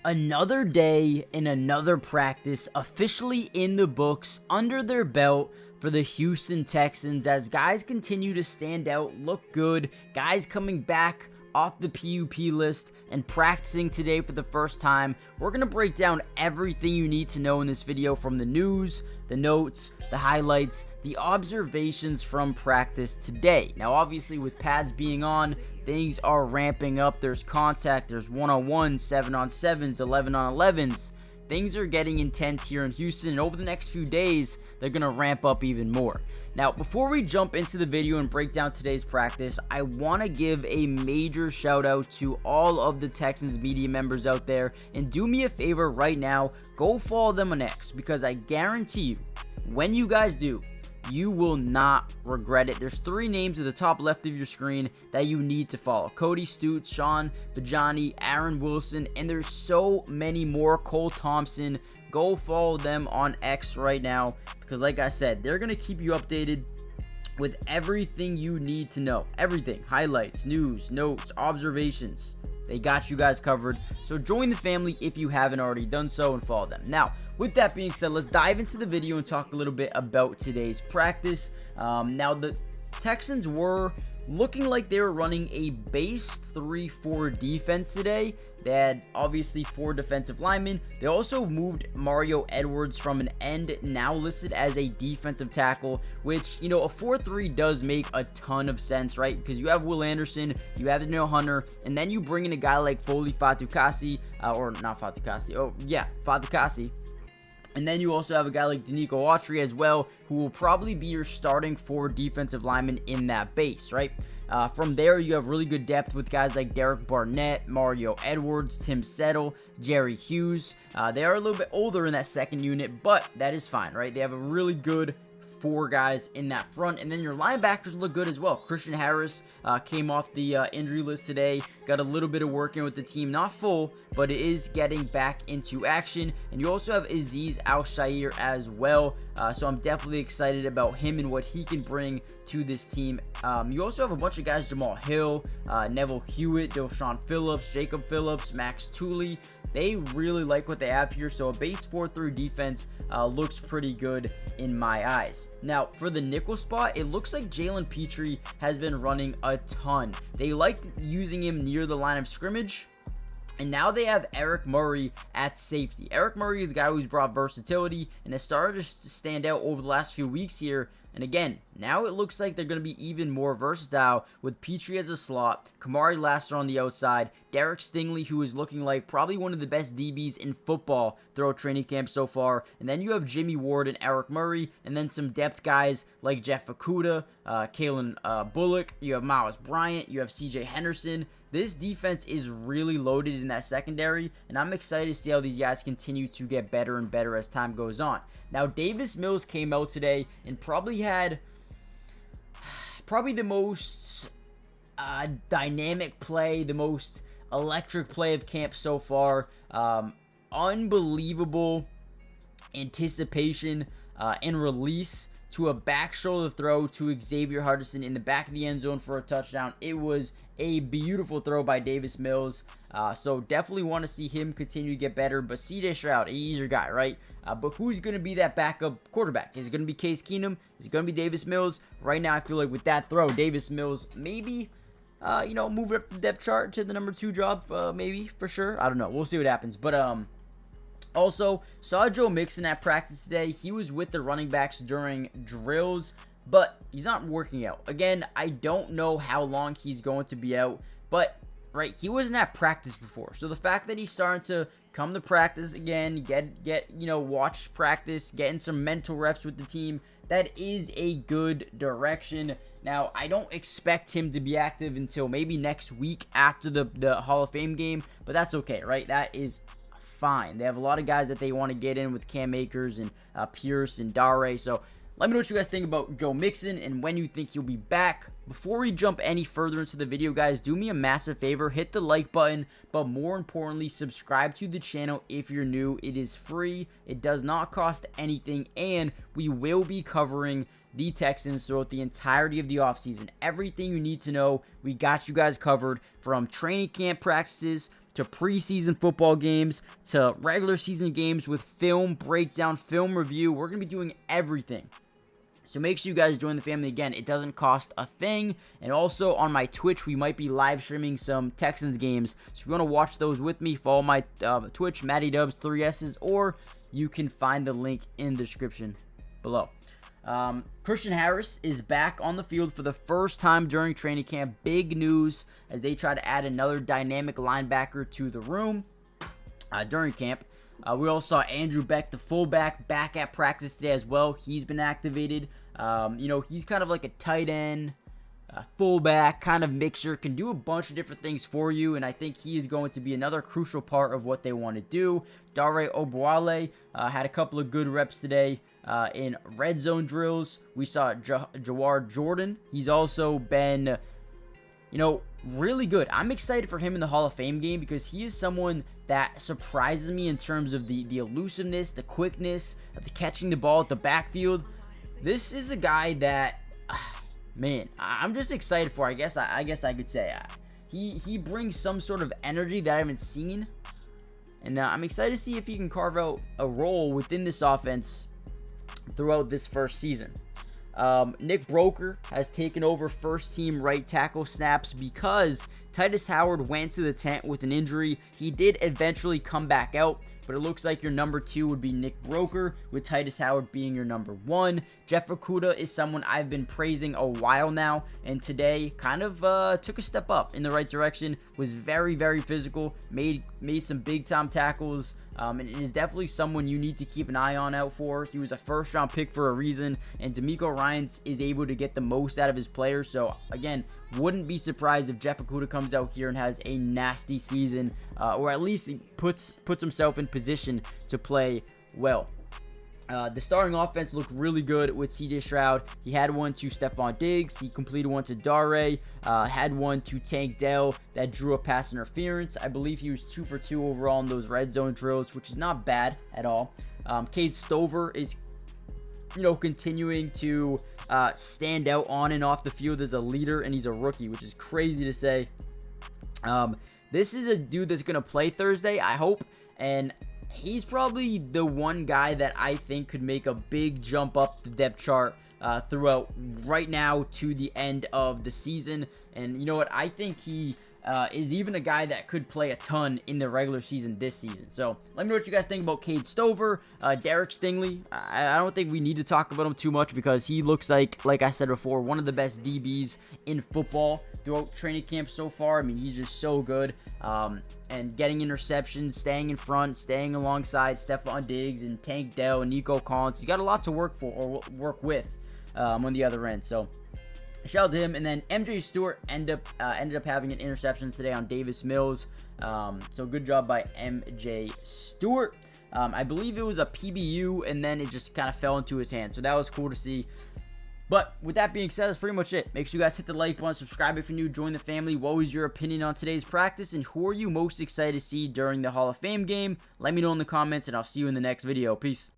Another day and another practice officially in the books under their belt for the Houston Texans as guys continue to stand out, look good, guys coming back off the PUP list and practicing today for the first time. We're going to break down everything you need to know in this video, from the news, the notes, the highlights, the observations from practice today. Now obviously with pads being on, things are ramping up. There's contact, there's 1-on-1s, 7-on-7s, 11-on-11s. Things are getting intense here in Houston, and over the next few days, they're going to ramp up even more. Now, before we jump into the video and break down today's practice, I want to give a major shout out to all of the Texans media members out there, and do me a favor right now, go follow them on X, because I guarantee you, when you guys do, you will not regret it. There's 3 names at the top left of your screen that you need to follow: Cody Stutes, Sean Bajani, Aaron Wilson, and there's so many more. Cole Thompson. Go follow them on X right now, because like I said, they're going to keep you updated with everything you need to know. Everything. Highlights, news, notes, observations. They got you guys covered. So join the family if you haven't already done so and follow them. Now, with that being said, let's dive into the video and talk a little bit about today's practice. Now, the Texans were looking like they were running a base 3-4 defense today. They had obviously 4 defensive linemen. They also moved Mario Edwards from an end, now listed as a defensive tackle, which, you know, a 4-3 does make a ton of sense, right? Because you have Will Anderson, you have Daniel Hunter, and then you bring in a guy like Foley Fatukasi, Fatukasi. And then you also have a guy like Danico Autry as well, who will probably be your starting 4 defensive linemen in that base, right? From there, you have really good depth with guys like Derek Barnett, Mario Edwards, Tim Settle, Jerry Hughes. They are a little bit older in that second unit, but that is fine, right? They have a really good 4 guys in that front, and then your linebackers look good as well. Christian Harris came off the injury list today, got a little bit of work in with the team, not full, but it is getting back into action. And you also have Aziz Al-Shair as well, so I'm definitely excited about him and what he can bring to this team. You also have a bunch of guys: Jamal Hill, Neville Hewitt, Deshaun Phillips, Jacob Phillips, Max Tooley. They really like what they have here, so a base 4-3 defense looks pretty good in my eyes. Now, for the nickel spot, it looks like Jalen Petrie has been running a ton. They like using him near the line of scrimmage. And now they have Eric Murray at safety. Eric Murray is a guy who's brought versatility and has started to stand out over the last few weeks here. And again, now it looks like they're going to be even more versatile with Petrie as a slot, Kamari Lassiter on the outside, Derek Stingley, who is looking like probably one of the best DBs in football throughout training camp so far. And then you have Jimmy Ward and Eric Murray, and then some depth guys like Jeff Okudah, Kalen Bullock. You have Miles Bryant, you have CJ Henderson. This defense is really loaded in that secondary, and I'm excited to see how these guys continue to get better and better as time goes on. Now, Davis Mills came out today and probably had the most dynamic play, the most electric play of camp so far. Unbelievable anticipation and release to a back shoulder throw to Xavier Hutchinson in the back of the end zone for a touchdown. It was a beautiful throw by Davis Mills. So definitely want to see him continue to get better. But CJ Stroud, he's your guy, right? But who's going to be that backup quarterback? Is it going to be Case Keenum? Is it going to be Davis Mills? Right now, I feel like with that throw, Davis Mills maybe, move up the depth chart to the number 2 job, maybe, for sure. I don't know. We'll see what happens. But, also, saw Joe Mixon at practice today. He was with the running backs during drills, but he's not working out. Again, I don't know how long he's going to be out, but, right, he wasn't at practice before. So the fact that he's starting to come to practice again, watch practice, getting some mental reps with the team, that is a good direction. Now, I don't expect him to be active until maybe next week after the Hall of Fame game, but that's okay, right? That is fine. They have a lot of guys that they want to get in with Cam Akers and Pierce and Dare. So let me know what you guys think about Joe Mixon and when you think he'll be back. Before we jump any further into the video, guys, do me a massive favor. Hit the like button, but more importantly, subscribe to the channel if you're new. It is free. It does not cost anything, and we will be covering the Texans throughout the entirety of the offseason. Everything you need to know, we got you guys covered, from training camp practices to preseason football games to regular season games with film breakdown, film review. We're going to be doing everything. So make sure you guys join the family. Again, it doesn't cost a thing. And also on my Twitch, we might be live streaming some Texans games. So if you want to watch those with me, follow my Twitch, Matty Dubs, 3S's, or you can find the link in the description below. Christian Harris is back on the field for the first time during training camp. Big news as they try to add another dynamic linebacker to the room during camp. We also saw Andrew Beck, the fullback, back at practice today as well. He's been activated. He's kind of like a tight end, fullback kind of mixture, can do a bunch of different things for you, and I think he is going to be another crucial part of what they want to do. Dare Obuale had a couple of good reps today in red zone drills. We saw Jawar Jordan. He's also been, really good. I'm excited for him in the Hall of Fame game because he is someone that surprises me in terms of the elusiveness, the quickness, the catching the ball at the backfield. This is a guy that, man, I'm just excited for. I guess I could say he brings some sort of energy that I haven't seen, and I'm excited to see if he can carve out a role within this offense throughout this first season. Nick Broker has taken over first team right tackle snaps because Titus Howard went to the tent with an injury. He did eventually come back out, but it looks like your number 2 would be Nick Broker, with Titus Howard being your number 1. Jeff Okudah is someone I've been praising a while now, and today kind of took a step up in the right direction, was very, very physical, made some big-time tackles, and is definitely someone you need to keep an eye out for. He was a first-round pick for a reason, and D'Amico Ryans is able to get the most out of his players. So, again, wouldn't be surprised if Jeff Okudah comes out here and has a nasty season, or at least he puts himself in position to play well. The starting offense looked really good with CJ Stroud. He had one to Stefon Diggs. He completed one to Dare. Had one to Tank Dell that drew a pass interference. I believe he was 2 for 2 overall in those red zone drills, which is not bad at all. Cade Stover is, continuing to stand out on and off the field as a leader, and he's a rookie, which is crazy to say. This is a dude that's going to play Thursday, I hope, and he's probably the one guy that I think could make a big jump up the depth chart throughout right now to the end of the season. And you know what? I think he is even a guy that could play a ton in the regular season this season. So let me know what you guys think about Cade Stover. Derek Stingley, I don't think we need to talk about him too much because he looks like I said before, one of the best DBs in football throughout training camp so far. I mean, he's just so good. And getting interceptions, staying in front, staying alongside Stefon Diggs and Tank Dell and Nico Collins. He's got a lot to work for or work with on the other end. So shout out to him. And then MJ Stewart ended up having an interception today on Davis Mills. So good job by MJ Stewart. I believe it was a PBU, and then it just kind of fell into his hand. So that was cool to see. But with that being said, that's pretty much it. Make sure you guys hit the like button, subscribe if you're new, join the family. What was your opinion on today's practice, and who are you most excited to see during the Hall of Fame game? Let me know in the comments, and I'll see you in the next video. Peace.